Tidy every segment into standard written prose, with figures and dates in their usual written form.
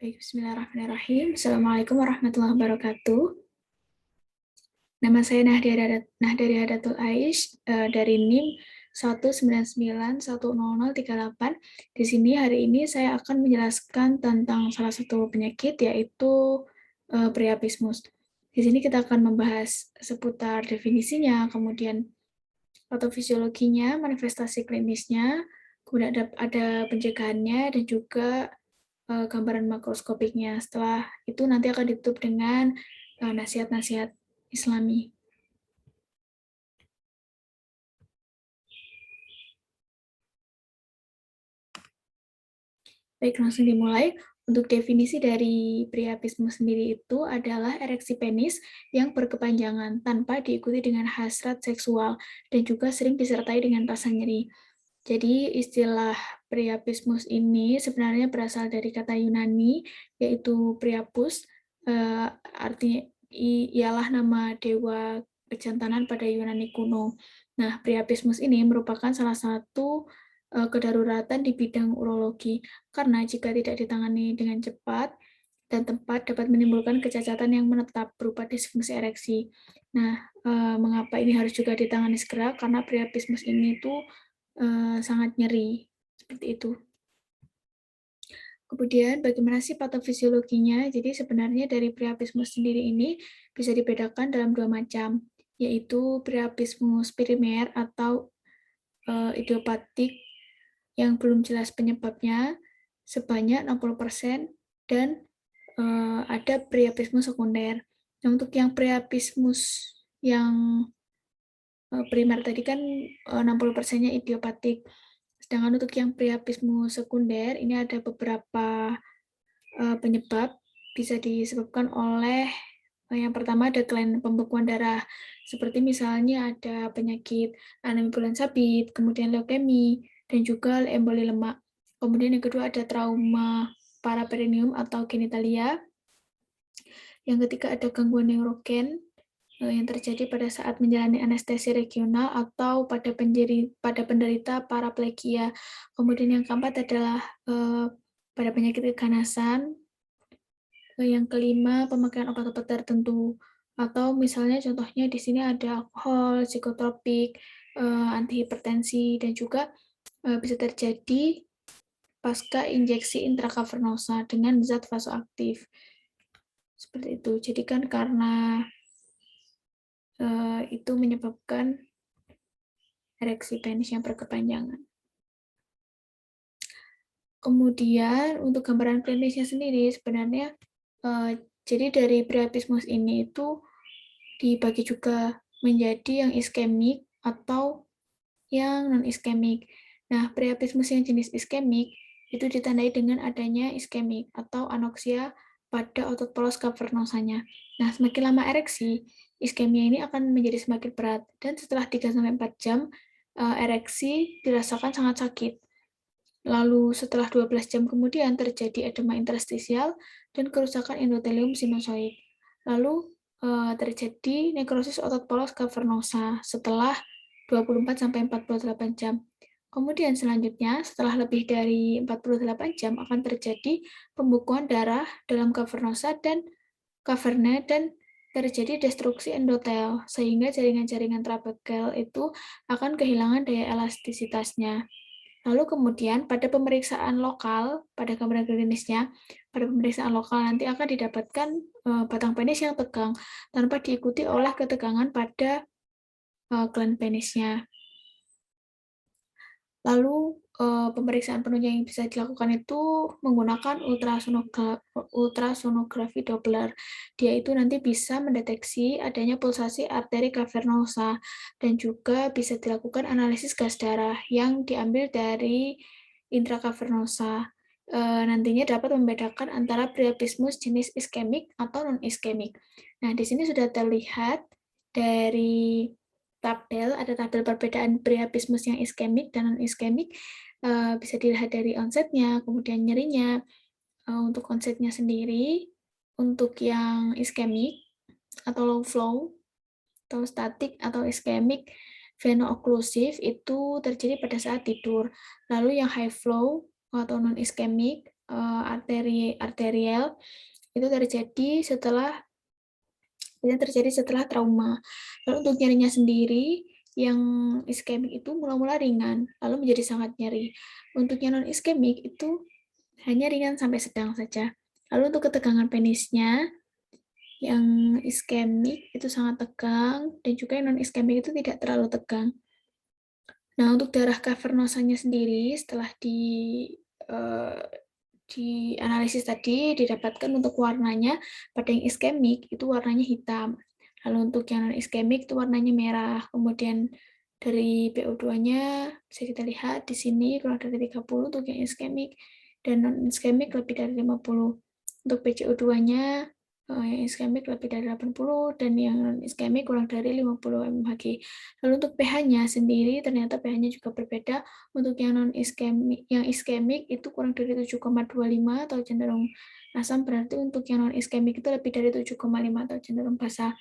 Baik, bismillahirrahmanirrahim. Assalamualaikum warahmatullahi wabarakatuh. Nama saya Nahdari Hadatul Aish dari NIM 199100038. Di sini hari ini saya akan menjelaskan tentang salah satu penyakit yaitu priapismus. Di sini kita akan membahas seputar definisinya, kemudian patofisiologinya, manifestasi klinisnya, kemudian ada pencegahannya dan juga gambaran makroskopiknya. Setelah itu nanti akan ditutup dengan nasihat-nasihat Islami. Baik, langsung dimulai. Untuk definisi dari priapisme sendiri itu adalah ereksi penis yang berkepanjangan tanpa diikuti dengan hasrat seksual dan juga sering disertai dengan rasa nyeri. Jadi istilah priapismus ini sebenarnya berasal dari kata Yunani yaitu priapus, artinya ialah nama dewa kejantanan pada Yunani kuno. Nah, priapismus ini merupakan salah satu kedaruratan di bidang urologi karena jika tidak ditangani dengan cepat dan tepat dapat menimbulkan kecacatan yang menetap berupa disfungsi ereksi. Nah, mengapa ini harus juga ditangani segera? Karena priapismus ini tuh sangat nyeri, seperti itu. Kemudian bagaimana sih patofisiologinya? Jadi sebenarnya dari priapismus sendiri ini bisa dibedakan dalam dua macam, yaitu priapismus primer atau idiopatik yang belum jelas penyebabnya sebanyak 60% dan ada priapismus sekunder. Nah, untuk yang priapismus yang primer tadi kan 60%-nya idiopatik. Sedangkan untuk yang priapismus sekunder, ini ada beberapa penyebab, bisa disebabkan oleh yang pertama ada kelainan pembekuan darah, seperti misalnya ada penyakit anemi bulan sabit, kemudian leukemi, dan juga emboli lemak. Kemudian yang kedua ada trauma paraperineum atau genitalia. Yang ketiga ada gangguan neurogen yang terjadi pada saat menjalani anestesi regional atau pada penderita paraplegia. Kemudian yang keempat adalah pada penyakit keganasan. Yang kelima, pemakaian obat-obat tertentu. Atau misalnya contohnya di sini ada alkohol, psikotropik, antihipertensi, dan juga bisa terjadi pasca injeksi intracavernosa dengan zat vasoaktif. Seperti itu. Jadi kan karena itu menyebabkan ereksi penis yang berkepanjangan. Kemudian untuk gambaran klinisnya sendiri sebenarnya jadi dari priapismus ini itu dibagi juga menjadi yang iskemik atau yang non-iskemik. Nah, priapismus yang jenis iskemik itu ditandai dengan adanya iskemik atau anoksia pada otot polos cavernosanya. Nah, semakin lama ereksi, iskemia ini akan menjadi semakin berat dan setelah 3-4 jam ereksi dirasakan sangat sakit. Lalu setelah 12 jam kemudian terjadi edema interstisial dan kerusakan endotelium sinusoid. Lalu terjadi nekrosis otot polos cavernosa setelah 24-48 jam. Kemudian selanjutnya setelah lebih dari 48 jam akan terjadi pembekuan darah dalam cavernosa dan caverna dan terjadi destruksi endotel sehingga jaringan-jaringan trabekel itu akan kehilangan daya elastisitasnya. Lalu kemudian pada pemeriksaan lokal, pada gambaran klinisnya, pada pemeriksaan lokal nanti akan didapatkan batang penis yang tegang tanpa diikuti oleh ketegangan pada gland penisnya. Lalu pemeriksaan penuhnya yang bisa dilakukan itu menggunakan ultrasonografi Doppler. Dia itu nanti bisa mendeteksi adanya pulsasi arteri cavernosa dan juga bisa dilakukan analisis gas darah yang diambil dari intracavernosa. Nantinya dapat membedakan antara priapismus jenis iskemik atau non-iskemik. Nah, di sini sudah terlihat dari tabel, ada tabel perbedaan priapismus yang iskemik dan non-iskemik, bisa dilihat dari onsetnya, kemudian nyerinya. Untuk onsetnya sendiri, untuk yang iskemik atau low flow, atau statik atau iskemik veno-okklusif itu terjadi pada saat tidur. Lalu yang high flow atau non-iskemik arterial itu terjadi setelah trauma. Lalu untuk nyerinya sendiri, yang iskemik itu mula-mula ringan, lalu menjadi sangat nyeri. Untuk yang non-iskemik itu hanya ringan sampai sedang saja. Lalu untuk ketegangan penisnya, yang iskemik itu sangat tegang, dan juga yang non-iskemik itu tidak terlalu tegang. Nah, untuk darah cavernosanya sendiri, setelah dianalisis tadi, didapatkan untuk warnanya, pada yang iskemik itu warnanya hitam. Lalu untuk yang non-iskemik itu warnanya merah. Kemudian dari PO2-nya bisa kita lihat di sini kurang dari 30 untuk yang iskemik, dan non-iskemik lebih dari 50. Untuk PCO2-nya yang iskemik lebih dari 80 dan yang non-iskemik kurang dari 50 mmHg. Lalu untuk pH-nya sendiri ternyata pH-nya juga berbeda. Untuk yang non-iskemik, yang iskemik itu kurang dari 7,25 atau cenderung asam, berarti untuk yang non-iskemik itu lebih dari 7,5 atau cenderung basa.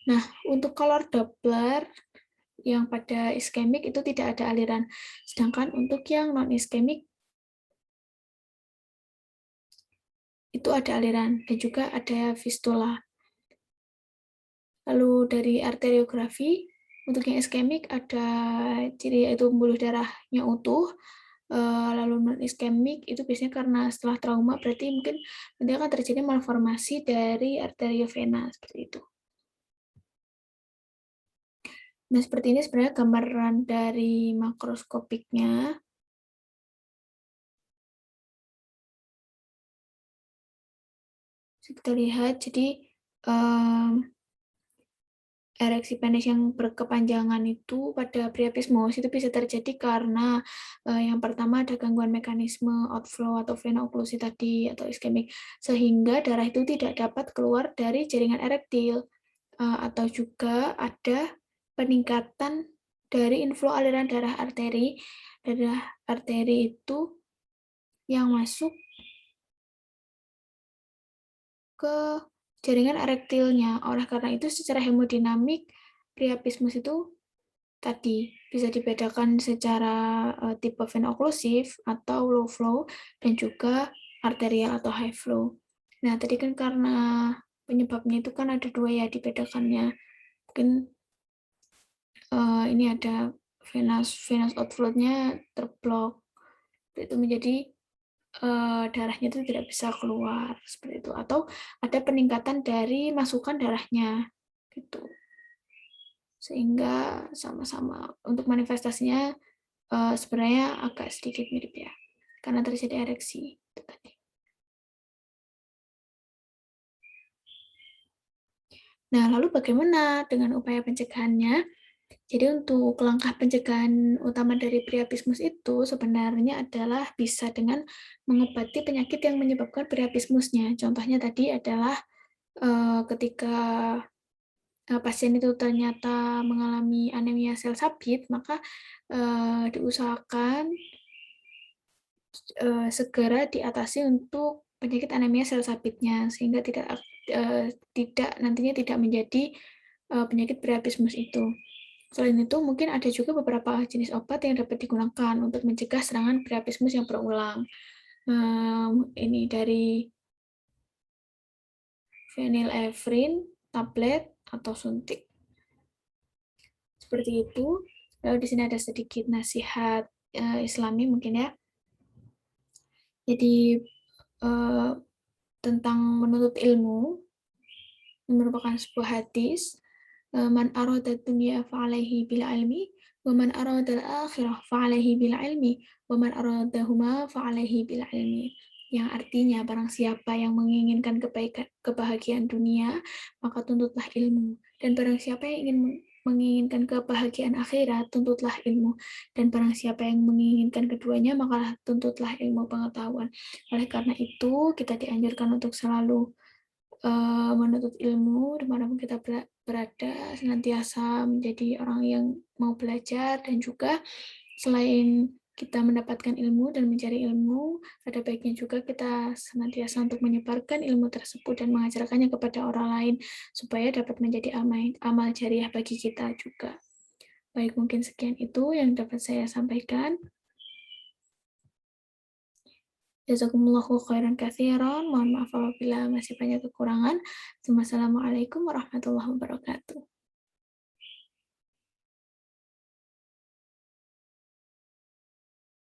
Nah, untuk color Doppler yang pada iskemik itu tidak ada aliran, sedangkan untuk yang non-iskemik itu ada aliran dan juga ada fistula. Lalu dari arteriografi, untuk yang iskemik ada ciri yaitu pembuluh darahnya utuh, lalu non-iskemik itu biasanya karena setelah trauma, berarti mungkin nanti akan terjadi malformasi dari arteriovena, seperti itu. Nah, seperti ini sebenarnya gambaran dari makroskopiknya. Kita lihat, jadi ereksi penis yang berkepanjangan itu pada priapismus itu bisa terjadi karena yang pertama ada gangguan mekanisme outflow atau vena oklusi tadi atau iskemik, sehingga darah itu tidak dapat keluar dari jaringan erektil, atau juga ada peningkatan dari inflow aliran darah arteri. Darah arteri itu yang masuk ke jaringan erektilnya. Oleh karena itu, secara hemodinamik, priapismus itu tadi bisa dibedakan secara tipe vena oklusif atau low flow dan juga arterial atau high flow. Nah, tadi kan karena penyebabnya itu kan ada dua ya dibedakannya. Mungkin ini ada venous outflow-nya terblok. Itu menjadi darahnya itu tidak bisa keluar seperti itu, atau ada peningkatan dari masukan darahnya gitu, sehingga sama-sama untuk manifestasinya sebenarnya agak sedikit mirip ya, karena terjadi ereksi itu tadi. Nah, lalu bagaimana dengan upaya pencegahannya? Jadi untuk langkah pencegahan utama dari priapismus itu sebenarnya adalah bisa dengan mengobati penyakit yang menyebabkan priapismusnya. Contohnya tadi adalah ketika pasien itu ternyata mengalami anemia sel sabit, maka diusahakan segera diatasi untuk penyakit anemia sel sabitnya, sehingga tidak nantinya tidak menjadi penyakit priapismus itu. Selain itu, mungkin ada juga beberapa jenis obat yang dapat digunakan untuk mencegah serangan priapismus yang berulang. Ini dari phenylephrine, tablet, atau suntik. Seperti itu. Lalu di sini ada sedikit nasihat Islami mungkin ya. Jadi tentang menuntut ilmu, ini merupakan sebuah hadis. Man arada dunya fa'alaihi bil ilmi, wa man arada al-akhirah fa'alaihi bil ilmi, wa man aradahuma fa'alaihi bil ilmi. Yang artinya barang siapa yang menginginkan kebahagiaan dunia, maka tuntutlah ilmu. Dan barang siapa yang ingin menginginkan kebahagiaan akhirat, tuntutlah ilmu. Dan barang siapa yang menginginkan keduanya, maka tuntutlah ilmu pengetahuan. Oleh karena itu, kita dianjurkan untuk selalu menuntut ilmu dimanapun kita berada, senantiasa menjadi orang yang mau belajar, dan juga selain kita mendapatkan ilmu dan mencari ilmu, ada baiknya juga kita senantiasa untuk menyebarkan ilmu tersebut dan mengajarkannya kepada orang lain supaya dapat menjadi amal jariah bagi kita juga. Baik, mungkin sekian itu yang dapat saya sampaikan. Jazakumullahu khairan katsiran. Mohon maaf apabila masih banyak kekurangan. Wassalamualaikum warahmatullahi wabarakatuh.